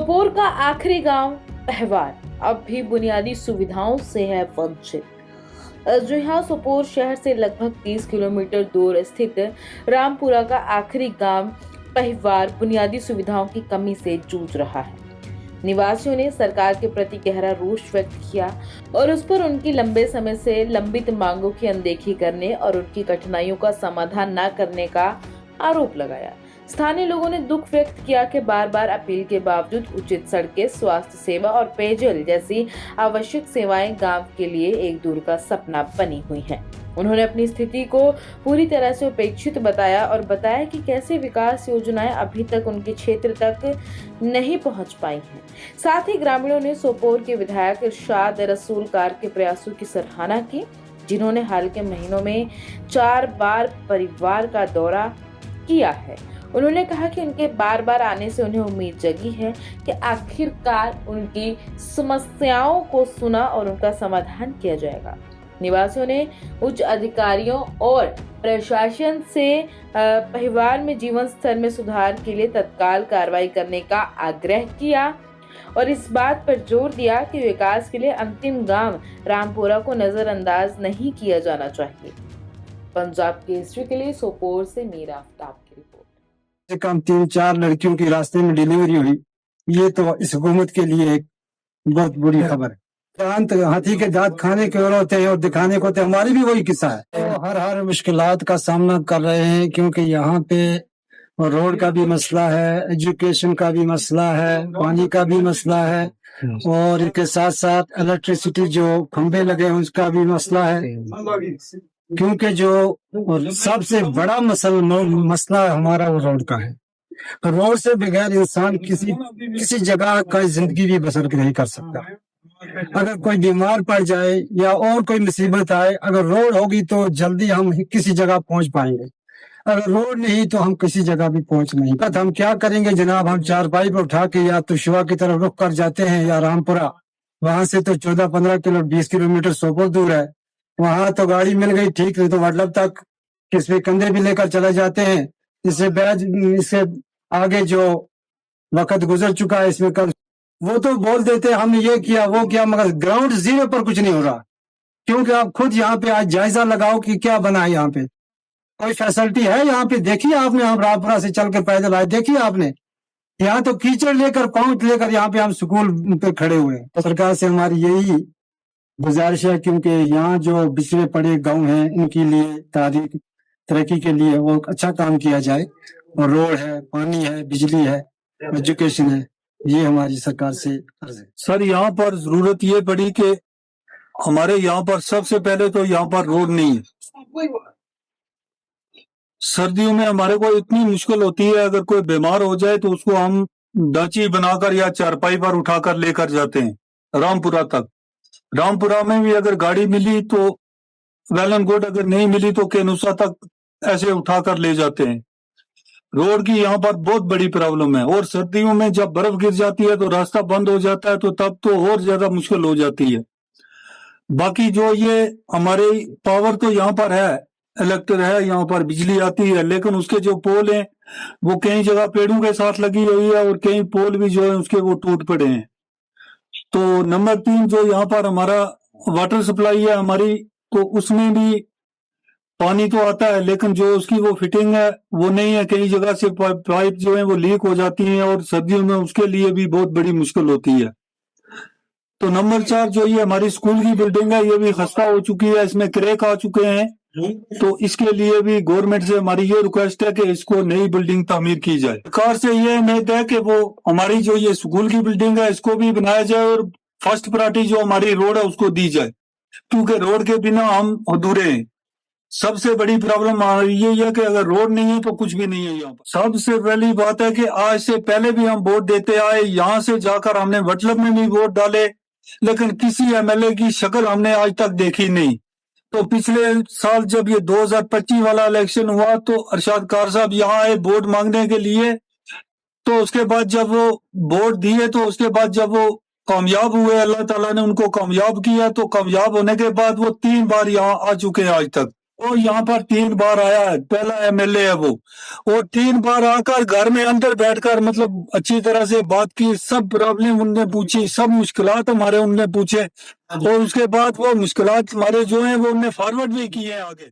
सोपोर का आखिरी गांव पहवार अब भी बुनियादी सुविधाओं से है वंचित। जी हाँ, सोपोर शहर से लगभग 30 किलोमीटर दूर स्थित रामपुरा का आखिरी गांव पहवार बुनियादी सुविधाओं की कमी से जूझ रहा है। निवासियों ने सरकार के प्रति गहरा रोष व्यक्त किया और उस पर उनकी लंबे समय से लंबित मांगों की अनदेखी करने और उनकी कठिनाइयों का समाधान न करने का आरोप लगाया। स्थानीय लोगों ने दुख व्यक्त किया कि बार बार अपील के बावजूद उचित सड़कें, स्वास्थ्य सेवा और पेयजल जैसी आवश्यक सेवाएं गांव के लिए एक दूर का सपना बनी हुई हैं। उन्होंने अपनी स्थिति को पूरी तरह से उपेक्षित बताया और बताया कि कैसे विकास योजनाएं अभी तक उनके क्षेत्र तक नहीं पहुंच पाई हैं। साथ ही ग्रामीणों ने सोपोर के विधायक इरशाद रसूलकार के प्रयासों की सराहना की, जिन्होंने हाल के महीनों में 4 बार परिवार का दौरा किया है। उन्होंने कहा कि उनके बार बार आने से उन्हें उम्मीद जगी है कि आखिरकार उनकी समस्याओं को सुना और उनका समाधान किया जाएगा। निवासियों ने उच्च अधिकारियों और प्रशासन से परिवार में जीवन स्तर में सुधार के लिए तत्काल कार्रवाई करने का आग्रह किया और इस बात पर जोर दिया कि विकास के लिए अंतिम गांव रामपुरा को नजरअंदाज नहीं किया जाना चाहिए। पंजाब केसरी के लिए सोपोर से मीरा आफ्ताब की रिपोर्ट। कम 3-4 लड़कियों की रास्ते में डिलीवरी हुई, ये तो इस हुकूमत के लिए एक बहुत बुरी खबर है। हाथी के दांत खाने के होते हैं और दिखाने को, तो हमारी भी वही किस्सा है। तो हर मुश्किलात का सामना कर रहे हैं, क्योंकि यहाँ पे रोड का भी मसला है, एजुकेशन का भी मसला है, पानी का भी मसला है और इसके साथ साथ इलेक्ट्रिसिटी जो खंभे लगे हैं उसका भी मसला है। क्योंकि जो सबसे बड़ा मसला हमारा वो रोड का है। रोड से बगैर इंसान किसी जगह का जिंदगी भी बसर नहीं कर सकता। अगर कोई बीमार पड़ जाए या और कोई मुसीबत आए, अगर रोड होगी तो जल्दी हम किसी जगह पहुंच पाएंगे। अगर रोड नहीं तो हम किसी जगह भी पहुंच नहीं। तो हम क्या करेंगे जनाब, हम चारपाई पर उठा के या तो शिवा की तरफ रुख कर जाते हैं या रामपुरा। वहां से तो 14-15 20 किलोमीटर सोपोर दूर है। वहां तो गाड़ी मिल गई ठीक, नहीं तो मतलब तक किसमें कंधे भी लेकर चले जाते हैं। इससे आगे जो वक्त गुजर चुका है इसमें कल वो तो बोल देते हमने ये किया वो किया, मगर ग्राउंड जीरो पर कुछ नहीं हो रहा। क्योंकि आप खुद यहाँ पे आज जायजा लगाओ कि क्या बना है। यहाँ पे कोई फैसिलिटी है? यहाँ पे देखिए आपने, हम रामपुरा से चल कर पैदल आए, देखिए आपने यहाँ तो कीचड़ लेकर पाँव लेकर यहाँ पे हम स्कूल पे खड़े हुए हैं। तो सरकार से हमारी यही गुजारिश है, क्योंकि यहाँ जो पिछड़े पड़े गांव हैं इनके लिए तरक्की के लिए वो अच्छा काम किया जाए। और रोड है, पानी है, बिजली है, एजुकेशन है, ये हमारी सरकार से अर्ज है। सर, यहाँ पर जरूरत ये पड़ी कि हमारे यहाँ पर सबसे पहले तो यहाँ पर रोड नहीं है। सर्दियों में हमारे को इतनी मुश्किल होती है, अगर कोई बीमार हो जाए तो उसको हम डाची बनाकर या चारपाई पर उठाकर लेकर जाते हैं रामपुरा तक। रामपुरा में भी अगर गाड़ी मिली तो वेल एंड गुड, अगर नहीं मिली तो केनुसा तक ऐसे उठाकर ले जाते हैं। रोड की यहाँ पर बहुत बड़ी प्रॉब्लम है और सर्दियों में जब बर्फ गिर जाती है तो रास्ता बंद हो जाता है, तो तब तो और ज्यादा मुश्किल हो जाती है। बाकी जो ये हमारे पावर तो यहाँ पर है, इलेक्ट्रिक है, यहाँ पर बिजली आती है, लेकिन उसके जो पोल हैं वो कई जगह पेड़ों के साथ लगी हुई है और कई पोल भी जो है उसके वो टूट पड़े हैं। तो नंबर 3 जो यहाँ पर हमारा वाटर सप्लाई है हमारी, तो उसमें भी पानी तो आता है लेकिन जो उसकी वो फिटिंग है वो नहीं है। कई जगह से पाइप जो है वो लीक हो जाती हैं और सर्दियों में उसके लिए भी बहुत बड़ी मुश्किल होती है। तो नंबर 4 जो ये हमारी स्कूल की बिल्डिंग है ये भी खस्ता हो चुकी है, इसमें क्रैक आ चुके हैं। तो इसके लिए भी गवर्नमेंट से हमारी ये रिक्वेस्ट है कि इसको नई बिल्डिंग तामीर की जाए। सरकार से ये उम्मीद है कि वो हमारी जो ये स्कूल की बिल्डिंग है इसको भी बनाया जाए और फर्स्ट प्रायोरिटी जो हमारी रोड है उसको दी जाए, क्योंकि रोड के बिना हम अधूरे हैं। सबसे बड़ी प्रॉब्लम यही है कि अगर रोड नहीं है तो कुछ भी नहीं है यहाँ पर। सबसे पहली बात है कि आज से पहले भी हम वोट देते आए, यहाँ से जाकर हमने वटलब में भी वोट डाले, लेकिन किसी एमएलए की शक्ल हमने आज तक देखी नहीं। तो पिछले साल जब ये 2025 वाला इलेक्शन हुआ तो अरशाद कार साहब यहाँ आए वोट मांगने के लिए, तो उसके बाद जब वो वोट दिए तो उसके बाद जब वो कामयाब हुए, अल्लाह ताला ने उनको कामयाब किया, तो कामयाब होने के बाद वो 3 बार यहाँ आ चुके हैं आज तक। वो यहाँ पर 3 बार आया है, पहला एमएलए है वो, और 3 बार आकर घर में अंदर बैठकर मतलब अच्छी तरह से बात की, सब प्रॉब्लम उनने पूछी, सब मुश्किलात हमारे उनने पूछे, और उसके बाद वो मुश्किलात हमारे जो हैं वो उनने फॉरवर्ड भी किए हैं आगे।